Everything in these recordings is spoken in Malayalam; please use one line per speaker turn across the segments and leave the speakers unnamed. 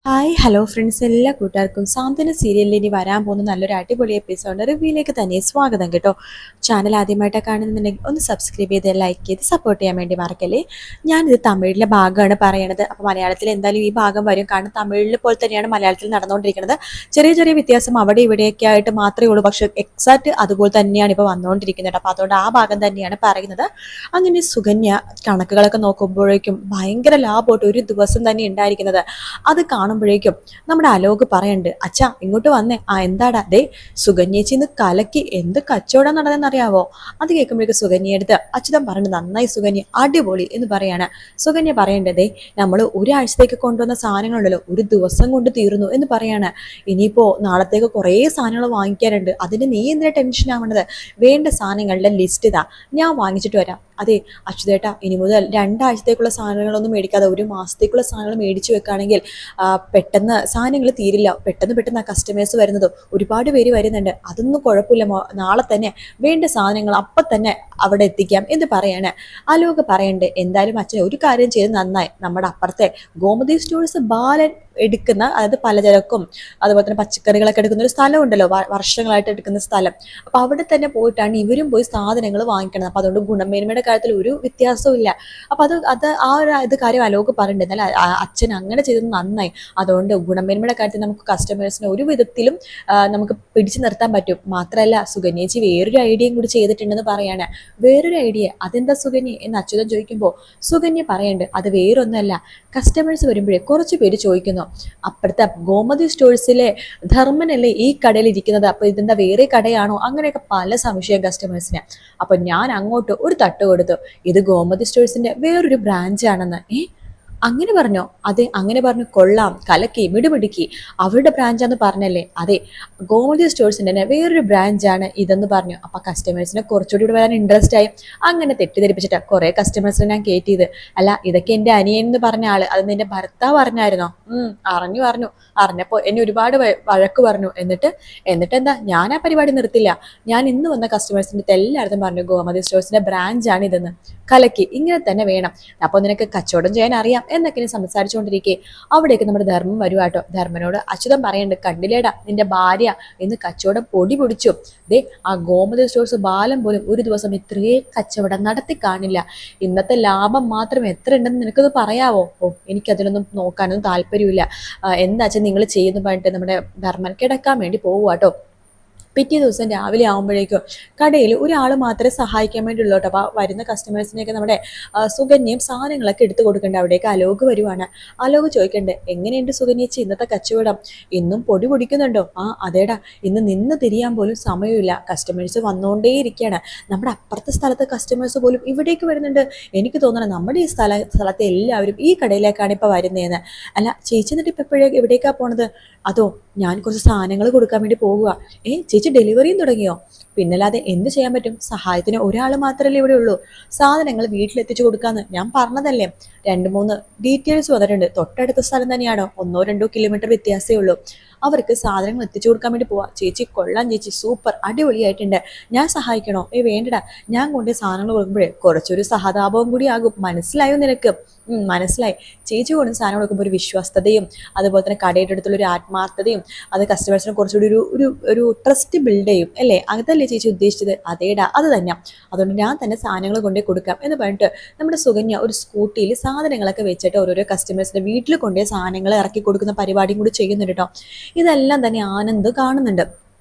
ഹായ് ഹലോ ഫ്രണ്ട്സ്, എല്ലാ കൂട്ടുകാർക്കും സാന്ത്വന സീരിയലിൽ ഇനി വരാൻ പോകുന്ന നല്ലൊരു അടിപൊളി എപ്പിസോഡ് റിവ്യൂയിലേക്ക് തന്നെ സ്വാഗതം കേട്ടോ. ചാനൽ ആദ്യമായിട്ടാണ് കാണുന്നുണ്ടെങ്കിൽ ഒന്ന് സബ്സ്ക്രൈബ് ചെയ്ത് ലൈക്ക് ചെയ്ത് സപ്പോർട്ട് ചെയ്യാൻ വേണ്ടി മറക്കല്ലേ. ഞാനിത് തമിഴിലെ ഭാഗമാണ് പറയണത്. അപ്പോൾ മലയാളത്തിൽ എന്തായാലും ഈ ഭാഗം വരും, കാരണം തമിഴിൽ പോലെ തന്നെയാണ് മലയാളത്തിൽ നടന്നുകൊണ്ടിരിക്കുന്നത്. ചെറിയ ചെറിയ വ്യത്യാസം അവിടെ ഇവിടെയൊക്കെ ആയിട്ട് മാത്രമേ ഉള്ളൂ, പക്ഷേ എക്സാക്റ്റ് അതുപോലെ തന്നെയാണ് ഇപ്പോൾ വന്നുകൊണ്ടിരിക്കുന്നത്. അപ്പോൾ അതുകൊണ്ട് ആ ഭാഗം തന്നെയാണ് പറയുന്നത്. അങ്ങനെ സുകന്യ കണക്കുകളൊക്കെ നോക്കുമ്പോഴേക്കും ഭയങ്കര ലാഭമായിട്ട് ഒരു ദിവസം തന്നെ ഉണ്ടായിരിക്കുന്നത്. അത് കാണുമ്പോഴേക്കും നമ്മുടെ അലോക് പറയുന്നുണ്ട്, അച്ഛാ ഇങ്ങോട്ട് വന്നേ. എന്താടാ ദേ സുകന്യേച്ചി ഇന്ന് കലക്കി എന്ത് കച്ചവടം നടന്നെന്നറിയാവോ? അത് കേൾക്കുമ്പോഴേക്കും സുകന്യ എടുത്ത് അച്യുതൻ പറഞ്ഞു, നന്നായി സുകന്യ, അടിപൊളി എന്ന് പറയാണ്. സുകന്യ പറയേണ്ടതേ നമ്മൾ ഒരാഴ്ചത്തേക്ക് കൊണ്ടുവന്ന സാധനങ്ങളുണ്ടല്ലോ ഒരു ദിവസം കൊണ്ട് തീർന്നു എന്ന് പറയാണ്. ഇനിയിപ്പോ നാളത്തേക്ക് കുറേ സാധനങ്ങൾ വാങ്ങിക്കാനുണ്ട്, അതിന് നീ എന്തിനാ ടെൻഷൻ ആവണത്? വേണ്ട സാധനങ്ങളുടെ ലിസ്റ്റ് ഇതാ, ഞാൻ വാങ്ങിച്ചിട്ട് വരാം. അതെ അച്യുതേട്ടാ, ഇനി മുതൽ 2 ആഴ്ചത്തേക്കുള്ള സാധനങ്ങളൊന്നും മേടിക്കാതെ 1 മാസത്തേക്കുള്ള സാധനങ്ങൾ മേടിച്ചു വെക്കുകയാണെങ്കിൽ പെട്ടെന്ന് സാധനങ്ങൾ തീരില്ല. പെട്ടെന്ന് ആ കസ്റ്റമേഴ്സ് വരുന്നത് ഒരുപാട് പേര് വരുന്നുണ്ട്. അതൊന്നും കുഴപ്പമില്ല, നാളെ തന്നെ വേണ്ട സാധനങ്ങൾ അപ്പം തന്നെ അവിടെ എത്തിക്കാം എന്ന് പറയാണ്. ആലോക പറയണ്ടേ, എന്തായാലും അച്ഛൻ ഒരു കാര്യം ചെയ്ത് നന്നായി. നമ്മുടെ അപ്പുറത്തെ ഗോമതി സ്റ്റോഴ്സ് ബാലൻ എടുക്കുന്ന, അതായത് പലചരക്കും അതുപോലെ തന്നെ പച്ചക്കറികളൊക്കെ എടുക്കുന്ന ഒരു സ്ഥലം ഉണ്ടല്ലോ, വർഷങ്ങളായിട്ട് എടുക്കുന്ന സ്ഥലം. അപ്പൊ അവിടെ തന്നെ പോയിട്ടാണ് ഇവരും പോയി സാധനങ്ങൾ വാങ്ങിക്കുന്നത്. അപ്പൊ അതുകൊണ്ട് ഗുണമേന്മയുടെ കാര്യത്തിൽ ഒരു വ്യത്യാസവും ഇല്ല. അപ്പൊ അത് ആ ഒരു കാര്യം അലോക് പറഞ്ഞിട്ടുണ്ട്. എന്നാൽ അച്ഛൻ അങ്ങനെ ചെയ്തത് നന്നായി. അതുകൊണ്ട് ഗുണമേന്മയുടെ കാര്യത്തിൽ നമുക്ക് കസ്റ്റമേഴ്സിനെ ഒരു വിധത്തിലും നമുക്ക് പിടിച്ചു നിർത്താൻ പറ്റും. മാത്രമല്ല സുകന്യേച്ചി വേറൊരു ഐഡിയയും കൂടി ചെയ്തിട്ടുണ്ടെന്ന് പറയാണ്. വേറൊരു ഐഡിയ? അതെന്താ സുകന്യ എന്ന് അച്യുതൻ ചോദിക്കുമ്പോൾ സുകന്യ പറയുന്നുണ്ട്, അത് വേറൊന്നല്ല, കസ്റ്റമേഴ്സ് വരുമ്പോഴേ കുറച്ച് പേര് ചോദിക്കുന്നു, അപ്പുറത്തെ ഗോമതി സ്റ്റോഴ്സിലെ ധർമ്മനല്ലേ ഈ കടയിൽ ഇരിക്കുന്നത്, അപ്പൊ ഇതെന്താ വേറെ കടയാണോ? അങ്ങനെയൊക്കെ പല സംശയം കസ്റ്റമേഴ്സിന്. അപ്പൊ ഞാൻ അങ്ങോട്ട് ഒരു തട്ട് കൊടുത്തു, ഇത് ഗോമതി സ്റ്റോഴ്സിന്റെ വേറൊരു ബ്രാഞ്ചാണെന്ന്. അങ്ങനെ പറഞ്ഞോ? അതെ അങ്ങനെ പറഞ്ഞു, കൊള്ളാം, കലക്കി, മിടുമിടുക്കി, അവരുടെ ബ്രാഞ്ചാന്ന് പറഞ്ഞല്ലേ? അതെ, ഗോമതി സ്റ്റോഴ്സിന്റെ തന്നെ വേറൊരു ബ്രാഞ്ചാണ് ഇതെന്ന് പറഞ്ഞു. അപ്പൊ കസ്റ്റമേഴ്സിനെ കുറച്ചുകൂടി ഇവിടെ വരാൻ ഇൻട്രസ്റ്റ് ആയി. അങ്ങനെ തെറ്റിദ്ധരിപ്പിച്ചിട്ട് കുറെ കസ്റ്റമേഴ്സിനെ ഞാൻ കയറ്റിയത്. അല്ല, ഇതൊക്കെ എന്റെ അനിയൻ എന്ന് പറഞ്ഞ ആള്, അത് നിന്റെ ഭർത്താവ് അറിഞ്ഞായിരുന്നോ? അറിഞ്ഞു. അറിഞ്ഞപ്പോ എന്നെ ഒരുപാട് വഴക്ക് പറഞ്ഞു. എന്നിട്ട് എന്താ, ഞാൻ ആ പരിപാടി നിർത്തില്ല. ഞാൻ ഇന്ന് വന്ന കസ്റ്റമേഴ്സിന്റെ എല്ലായിടത്തും പറഞ്ഞു ഗോമതി സ്റ്റോഴ്സിന്റെ ബ്രാഞ്ചാണ് ഇതെന്ന്. കലക്കി, ഇങ്ങനെ തന്നെ വേണം, അപ്പൊ നിനക്ക് കച്ചവടം ചെയ്യാൻ അറിയാം എന്നൊക്കെ സംസാരിച്ചുകൊണ്ടിരിക്കെ അവിടേക്ക് നമ്മുടെ ധർമ്മം വരുവാട്ടോ. ധർമ്മനോട് അച്യുതൻ പറയുന്നുണ്ട്, കണ്ടില്ലേടാ നിന്റെ ഭാര്യ ഇന്ന് കച്ചവടം പൊടി പൊടിച്ചു. ദേ ആ ഗോമതി സ്റ്റോഴ്സ് ബാലം പോലും ഒരു ദിവസം ഇത്രയും കച്ചവടം നടത്തി കാണില്ല. ഇന്നത്തെ ലാഭം മാത്രം എത്ര ഉണ്ടെന്ന് നിനക്കത് പറയാവോ? എനിക്കതിലൊന്നും നോക്കാനൊന്നും താല്പര്യമില്ല. എന്താ വെച്ചാൽ നിങ്ങൾ ചെയ്യുന്നു പറഞ്ഞിട്ട് നമ്മുടെ ധർമ്മൻ കിടക്കാൻ വേണ്ടി പോവുക. പിറ്റേ ദിവസം രാവിലെ ആകുമ്പോഴേക്കും കടയിൽ ഒരാൾ മാത്രമേ സഹായിക്കാൻ വേണ്ടിയുള്ളൂ കേട്ടോ. അപ്പോൾ വരുന്ന കസ്റ്റമേഴ്സിനെയൊക്കെ നമ്മുടെ സുകന്യയും സാധനങ്ങളൊക്കെ എടുത്തു കൊടുക്കണ്ട. അവിടേക്ക് അലോക് വരുവാണ്. അലോക് ചോദിക്കണ്ടേ, എങ്ങനെയുണ്ട് സുകന്യച്ചി ഇന്നത്തെ കച്ചവടം? ഇന്നും പൊടി പൊടിക്കുന്നുണ്ടോ? അതേടാ, ഇന്ന് നിന്ന് തിരിയാൻ പോലും സമയമില്ല, കസ്റ്റമേഴ്സ് വന്നുകൊണ്ടേയിരിക്കുകയാണ്. നമ്മുടെ അപ്പുറത്തെ സ്ഥലത്തെ കസ്റ്റമേഴ്സ് പോലും ഇവിടേക്ക് വരുന്നുണ്ട്. എനിക്ക് തോന്നണം നമ്മുടെ ഈ സ്ഥലത്തെ എല്ലാവരും ഈ കടയിലേക്കാണ് ഇപ്പോൾ വരുന്നതെന്ന്. അല്ല ചേച്ചി, എന്നിട്ട് ഇപ്പം എവിടേക്കാണ് പോണത്? അതോ ഞാൻ കുറച്ച് സാധനങ്ങൾ കൊടുക്കാൻ വേണ്ടി പോകുക. ചേച്ചി ഡെലിവറിയും തുടങ്ങിയോ? പിന്നല്ലാതെ എന്ത് ചെയ്യാൻ പറ്റും, സഹായത്തിന് ഒരാൾ മാത്രമല്ലേ ഇവിടെ ഉള്ളൂ. സാധനങ്ങൾ വീട്ടിലെത്തിച്ചു കൊടുക്കാന്ന് ഞാൻ പറഞ്ഞതല്ലേ. 2-3 ഡീറ്റെയിൽസ് വന്നിട്ടുണ്ട്. തൊട്ടടുത്ത സ്ഥലം തന്നെയാണോ, 1-2 കിലോമീറ്റർ വ്യത്യാസമേ ഉള്ളൂ. അവർക്ക് സാധനങ്ങൾ എത്തിച്ചു കൊടുക്കാൻ വേണ്ടി പോവാ. ചേച്ചി കൊള്ളാം ചേച്ചി, സൂപ്പർ, അടിപൊളിയായിട്ടുണ്ട്. ഞാൻ സഹായിക്കണോ? വേണ്ടടാ, ഞാൻ കൊണ്ട് സാധനങ്ങൾ കൊടുക്കുമ്പോഴേ കുറച്ചൊരു സഹതാപവും കൂടി ആകും. മനസ്സിലായോ നിനക്ക്? മനസ്സിലായി. ചേച്ചി കൊണ്ട് സാധനം കൊടുക്കുമ്പോൾ ഒരു വിശ്വസ്തതയും അതുപോലെ തന്നെ കടയുടെ അടുത്തുള്ള ഒരു ആത്മാർത്ഥതയും അത് കസ്റ്റമേഴ്സിനെ കുറച്ചുകൂടി ഒരു ട്രസ്റ്റ് ബിൽഡ് ചെയ്യും അല്ലേ? അതല്ലേ ചേച്ചി ഉദ്ദേശിച്ചത്? അതേടാ, അത് തന്നെ. അതുകൊണ്ട് ഞാൻ തന്നെ സാധനങ്ങൾ കൊണ്ടേ കൊടുക്കാം എന്ന് പറഞ്ഞിട്ട് നമ്മുടെ സുകന്യ ഒരു സ്കൂട്ടിയിൽ സാധനങ്ങളൊക്കെ വെച്ചിട്ട് ഓരോരോ കസ്റ്റമേഴ്സിന്റെ വീട്ടിൽ കൊണ്ടേ സാധനങ്ങൾ ഇറക്കി കൊടുക്കുന്ന പരിപാടിയും കൂടി ചെയ്യുന്നുണ്ട് കേട്ടോ. ഇതെല്ലാം തന്നെ ആനന്ദ് കാണുന്നുണ്ട്.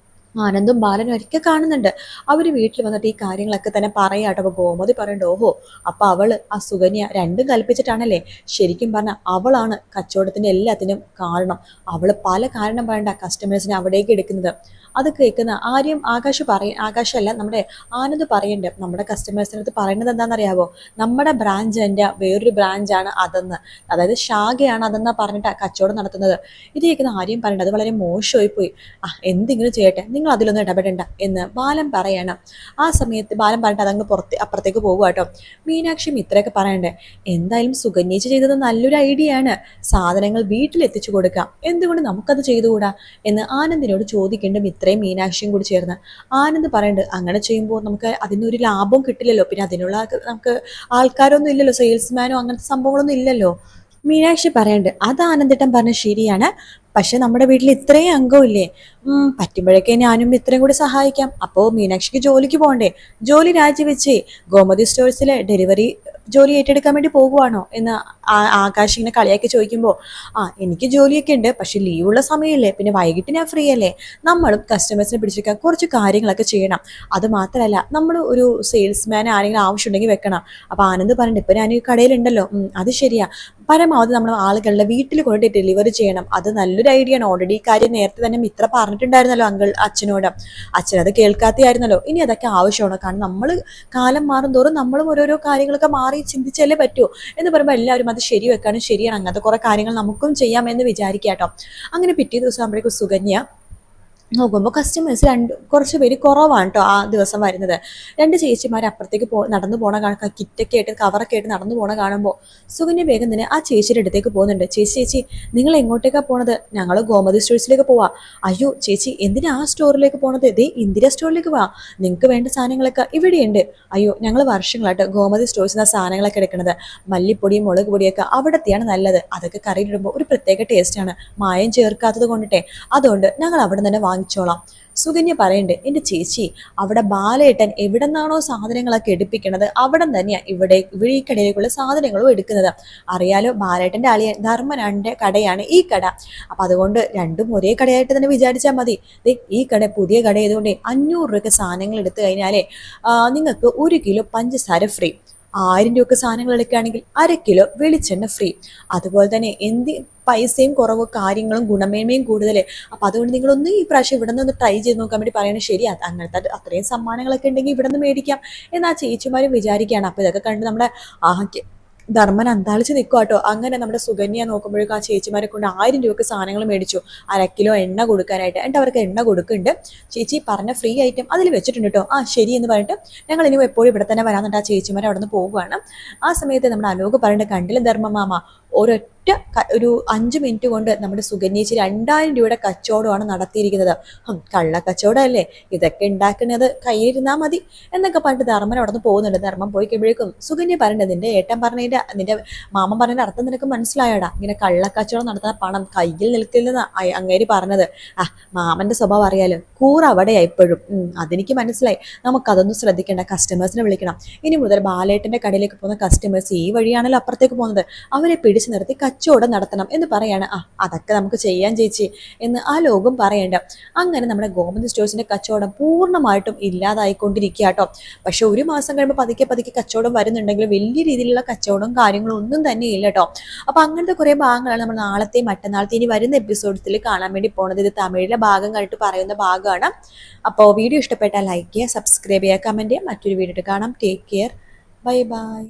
ആനന്ദും ബാലനും ഒക്കെ കാണുന്നുണ്ട്. അവര് വീട്ടിൽ വന്നിട്ട് ഈ കാര്യങ്ങളൊക്കെ തന്നെ പറയാട്ടോ. അപ്പൊ ഗോമതി പറയണ്ട, ഓഹോ, അപ്പൊ അവള് ആ സുകന്യ രണ്ടും കൽപ്പിച്ചിട്ടാണല്ലേ? ശരിക്കും പറഞ്ഞ അവളാണ് കച്ചവടത്തിന്റെ എല്ലാത്തിനും കാരണം. അവള് പല കാരണം പറയണ്ട കസ്റ്റമേഴ്സിനെ അവിടേക്ക് എടുക്കുന്നത്. അത് കേൾക്കുന്ന ആകാശമല്ല, നമ്മുടെ ആനന്ദ് പറയണ്ട്, നമ്മുടെ കസ്റ്റമേഴ്സിനടുത്ത് പറയുന്നത് എന്താണെന്നറിയാവോ? നമ്മുടെ ബ്രാഞ്ചിന്റെ വേറൊരു ബ്രാഞ്ചാണ് അതെന്ന്, അതായത് ശാഖയാണ് അതെന്നാ പറഞ്ഞിട്ട് കച്ചവടം നടത്തുന്നത്. ഇത് കേൾക്കുന്ന ആര്യം പറയണ്ട, അത് വളരെ മോശമായി പോയി. എന്തെങ്കിലും ചെയ്യട്ടെ, നിങ്ങൾ അതിലൊന്നും ഇടപെടണ്ട എന്ന് ബാലൻ പറയണം. ആ സമയത്ത് ബാലൻ പറഞ്ഞിട്ട് അതങ്ങ് അപ്പുറത്തേക്ക് പോകുക കേട്ടോ. മീനാക്ഷി ഇത്രയൊക്കെ പറയണ്ടേ, എന്തായാലും സുകന്യേച്ചി ചെയ്തത് നല്ലൊരു ഐഡിയ ആണ്. സാധനങ്ങൾ വീട്ടിലെത്തിച്ചു കൊടുക്കാം, എന്തുകൊണ്ട് നമുക്കത് ചെയ്തുകൂടാ എന്ന് ആനന്ദിനോട് ചോദിക്കേണ്ട ഇത്രയും മീനാക്ഷിയും കൂടി ചേർന്ന്. ആനന്ദ് പറയുന്നുണ്ട്, അങ്ങനെ ചെയ്യുമ്പോൾ നമുക്ക് അതിനൊരു ലാഭം കിട്ടില്ലല്ലോ, പിന്നെ അതിനുള്ള നമുക്ക് ആൾക്കാരൊന്നും ഇല്ലല്ലോ, സെയിൽസ്മാനോ അങ്ങനത്തെ സംഭവങ്ങളൊന്നും ഇല്ലല്ലോ. മീനാക്ഷി പറയണ്ട് അത് ആനന്ദേട്ടൻ പറഞ്ഞ ശരിയാണ്. പക്ഷെ നമ്മുടെ വീട്ടിൽ ഇത്രയും അംഗമില്ലേ, പറ്റുമ്പോഴൊക്കെ ഞാനും ഇത്രയും കൂടി സഹായിക്കാം. അപ്പോ മീനാക്ഷിക്ക് ജോലിക്ക് പോകണ്ടേ? ജോലി രാജിവെച്ചേ ഗോമതി സ്റ്റോഴ്സിലെ ഡെലിവറി ജോലി ഏറ്റെടുക്കാൻ വേണ്ടി പോകുവാണോ എന്ന് ആകാശ് ഇങ്ങനെ കളിയാക്കി ചോദിക്കുമ്പോൾ, എനിക്ക് ജോലിയൊക്കെ ഉണ്ട്, പക്ഷെ ലീവുള്ള സമയമില്ലേ, പിന്നെ വൈകിട്ട് ഞാൻ ഫ്രീ അല്ലേ, നമ്മളും കസ്റ്റമേഴ്സിനെ പിടിച്ചേക്കാൻ കുറച്ച് കാര്യങ്ങളൊക്കെ ചെയ്യണം. അത് മാത്രമല്ല നമ്മൾ ഒരു സെയിൽസ്മാൻ ആരെങ്കിലും ആവശ്യമുണ്ടെങ്കിൽ വെക്കണം. അപ്പൊ ആനന്ദ് പറഞ്ഞിട്ട് ഇപ്പൊ ഞാൻ ഈ കടയിലുണ്ടല്ലോ, അത് ശരിയാ, പരമാവധി നമ്മൾ ആളുകളുടെ വീട്ടിൽ കൊണ്ട് ഡെലിവറി ചെയ്യണം. അത് നല്ലൊരു ഐഡിയ ആണ്. ഓൾറെഡി ഈ കാര്യം നേരത്തെ തന്നെ മിത്ര പറഞ്ഞിട്ടുണ്ടായിരുന്നല്ലോ അച്ഛനോട്. അച്ഛൻ അത് കേൾക്കാത്തയായിരുന്നല്ലോ. ഇനി അതൊക്കെ ആവശ്യമാണ്. കാരണം നമ്മൾ കാലം മാറും തോറും നമ്മളും ഓരോരോ കാര്യങ്ങളൊക്കെ മാറി ചിന്തിച്ചല്ലേ പറ്റൂ എന്ന് പറയുമ്പോൾ എല്ലാവരും അത് ശരി വെക്കാനും ശരിയാണ്, അങ്ങനത്തെ കുറെ കാര്യങ്ങൾ നമുക്കും ചെയ്യാമെന്ന് വിചാരിക്കാട്ടോ. അങ്ങനെ പിറ്റേ ദിവസം ആകുമ്പോഴേക്കും സുകന്യ നോക്കുമ്പോൾ കസ്റ്റമേഴ്സ് കുറച്ച് പേര് കുറവാണ് കേട്ടോ ആ ദിവസം വരുന്നത്. രണ്ട് ചേച്ചിമാർ അപ്പുറത്തേക്ക് നടന്നു പോണ കിറ്റൊക്കെ ആയിട്ട് കവറൊക്കെ ആയിട്ട് നടന്നു പോണ കാണുമ്പോൾ സുകന്യ വേഗം തന്നെ ആ ചേച്ചിയുടെ അടുത്തേക്ക് പോകുന്നുണ്ട്. ചേച്ചി നിങ്ങൾ എങ്ങോട്ടേക്കാണ് പോണത്? ഞങ്ങൾ ഗോമതി സ്റ്റോഴ്സിലേക്ക് പോവാ. അയ്യോ ചേച്ചി എന്തിനാ ആ സ്റ്റോറിലേക്ക് പോണത്? ഇതേ ഇന്ദിര സ്റ്റോറിലേക്ക് പോവാ, നിങ്ങൾക്ക് വേണ്ട സാധനങ്ങളൊക്കെ ഇവിടെയുണ്ട്. അയ്യോ ഞങ്ങൾ വർഷങ്ങളായിട്ട് ഗോമതി സ്റ്റോഴ്സിൽ നിന്ന് സാധനങ്ങളൊക്കെ എടുക്കുന്നത്, മല്ലിപ്പൊടിയും മുളക് പൊടിയൊക്കെ അവിടത്തെയാണ് നല്ലത്. അതൊക്കെ കറിയിലിടുമ്പോൾ ഒരു പ്രത്യേക ടേസ്റ്റാണ്, മായം ചേർക്കാത്തത് കൊണ്ടിട്ടേ, അതുകൊണ്ട് ഞങ്ങൾ അവിടെ തന്നെ വാങ്ങിച്ചോളാം. സുകന്യ പറയണ്ട്, എൻ്റെ ചേച്ചി അവിടെ ബാലേട്ടൻ എവിടെ നിന്നാണോ സാധനങ്ങളൊക്കെ എടുപ്പിക്കണത് അവിടെ തന്നെയാണ് ഇവിടെ ഈ കടയിലേക്കുള്ള സാധനങ്ങളും എടുക്കുന്നത്. അറിയാലോ ബാലേട്ടൻ്റെ അളിയൻ ധർമ്മനാന്റെ കടയാണ് ഈ കട. അപ്പൊ അതുകൊണ്ട് രണ്ടും ഒരേ കടയായിട്ട് തന്നെ വിചാരിച്ചാൽ മതി. ഈ കട പുതിയ കട ആയതുകൊണ്ട് 500 രൂപയ്ക്ക് സാധനങ്ങൾ എടുത്തു കഴിഞ്ഞാലേ നിങ്ങൾക്ക് 1 കിലോ പഞ്ചസാര ഫ്രീ, 1000 രൂപയ്ക്ക് സാധനങ്ങൾ എടുക്കുകയാണെങ്കിൽ 1/2 കിലോ വെളിച്ചെണ്ണ ഫ്രീ. അതുപോലെ തന്നെ പൈസയും കുറവ്, കാര്യങ്ങളും ഗുണമേന്മയും കൂടുതലേ. അപ്പൊ അതുകൊണ്ട് നിങ്ങളൊന്ന് ഈ പ്രാവശ്യം ഇവിടെ നിന്ന് ട്രൈ ചെയ്ത് നോക്കാൻ വേണ്ടി പറയണത്. ശരി, അങ്ങനത്തെ അത്രയും സമ്മാനങ്ങളൊക്കെ ഉണ്ടെങ്കിൽ ഇവിടെ നിന്ന് മേടിക്കാം എന്ന് ആ ചേച്ചിമാരും വിചാരിക്കുകയാണ്. അപ്പൊ ഇതൊക്കെ കണ്ട് നമ്മുടെ ധർമ്മൻ അന്താളിച്ച് നിൽക്കുക കേട്ടോ. അങ്ങനെ നമ്മുടെ സുകന്യ നോക്കുമ്പോഴേക്കും ആ ചേച്ചിമാരെ കൊണ്ട് 1000 രൂപയ്ക്ക് സാധനങ്ങൾ മേടിച്ചു, 1/2 കിലോ എണ്ണ കൊടുക്കാനായിട്ട്. എന്നിട്ട് അവർക്ക് എണ്ണ കൊടുക്കുന്നുണ്ട്. ചേച്ചി പറഞ്ഞ ഫ്രീ ഐറ്റം അതിൽ വെച്ചിട്ടുണ്ട് കേട്ടോ. ശരി എന്ന് പറഞ്ഞിട്ട് ഞങ്ങൾ ഇനി എപ്പോഴും ഇവിടെ തന്നെ വരാമെന്നിട്ട് ആ ചേച്ചിമാർ അവിടെ നിന്ന് പോവുകയാണ്. ആ സമയത്ത് നമ്മുടെ അലോക് പറഞ്ഞിട്ട്, കണ്ടില്ല ധർമ്മമാമ, ഒരൊറ്റ ഒരു 5 മിനിറ്റ് കൊണ്ട് നമ്മുടെ സുകന്യേച്ചി 2000 രൂപയുടെ കച്ചവടമാണ് നടത്തിയിരിക്കുന്നത്. കള്ള കച്ചവടം അല്ലേ, ഇതൊക്കെ ഉണ്ടാക്കുന്നത് കയ്യിലിരുന്നാൽ മതി എന്നൊക്കെ പറഞ്ഞിട്ട് ധർമ്മൻ അവിടെ നിന്ന് പോകുന്നുണ്ട്. ധർമ്മം പോയി കഴിയുമ്പോഴേക്കും സുകന്യ പറഞ്ഞത്, നിന്റെ ഏട്ടൻ പറഞ്ഞതിന്റെ നിന്റെ മാമൻ പറഞ്ഞതിന്റെ അർത്ഥം നിനക്ക് മനസ്സിലായടാ, ഇങ്ങനെ കള്ളക്കച്ചവടം നടത്തുന്ന പണം കയ്യിൽ നിൽക്കില്ലെന്ന് അങ്ങേര് പറഞ്ഞത്. മാമന്റെ സ്വഭാവം അറിയാലോ, കൂറ് അവിടെയാ ഇപ്പോഴും. അതെനിക്ക് മനസ്സിലായി, നമുക്കതൊന്നും ശ്രദ്ധിക്കേണ്ട, കസ്റ്റമേഴ്സിനെ വിളിക്കണം. ഇനി മുതൽ ബാലേട്ടന്റെ കടയിലേക്ക് പോകുന്ന കസ്റ്റമേഴ്സ് ഈ വഴിയാണല്ലോ അപ്പുറത്തേക്ക് പോകുന്നത്, അവരെ പിടിച്ചു നിർത്തി കച്ചവടം നടത്തണം എന്ന് പറയാണ്. അതൊക്കെ നമുക്ക് ചെയ്യാൻ ചേച്ചി എന്ന് ആ ലോകം പറയണ്ട. അങ്ങനെ നമ്മുടെ ഗോമതി സ്റ്റോഴ്സിന്റെ കച്ചവടം പൂർണ്ണമായിട്ടും ഇല്ലാതായിക്കൊണ്ടിരിക്കുക കേട്ടോ. പക്ഷെ 1 മാസം കഴിയുമ്പോൾ പതുക്കെ പതുക്കെ കച്ചവടം വരുന്നുണ്ടെങ്കിൽ വലിയ രീതിയിലുള്ള കച്ചവടവും കാര്യങ്ങളും ഒന്നും തന്നെ ഇല്ല കേട്ടോ. അപ്പൊ അങ്ങനത്തെ കുറെ ഭാഗങ്ങളാണ് നമ്മൾ നാളത്തെയും മറ്റന്നാളത്തെയും ഇനി വരുന്ന എപ്പിസോഡ്സിൽ കാണാൻ വേണ്ടി പോണത്. ഇത് തമിഴിലെ ഭാഗം കണ്ടിട്ട് പറയുന്ന ഭാഗമാണ്. അപ്പോൾ വീഡിയോ ഇഷ്ടപ്പെട്ടാൽ ലൈക്ക് ചെയ്യുക, സബ്സ്ക്രൈബ് ചെയ്യുക, കമന്റ് ചെയ്യുക. മറ്റൊരു വീഡിയോ കാണാം. Take care, bye bye.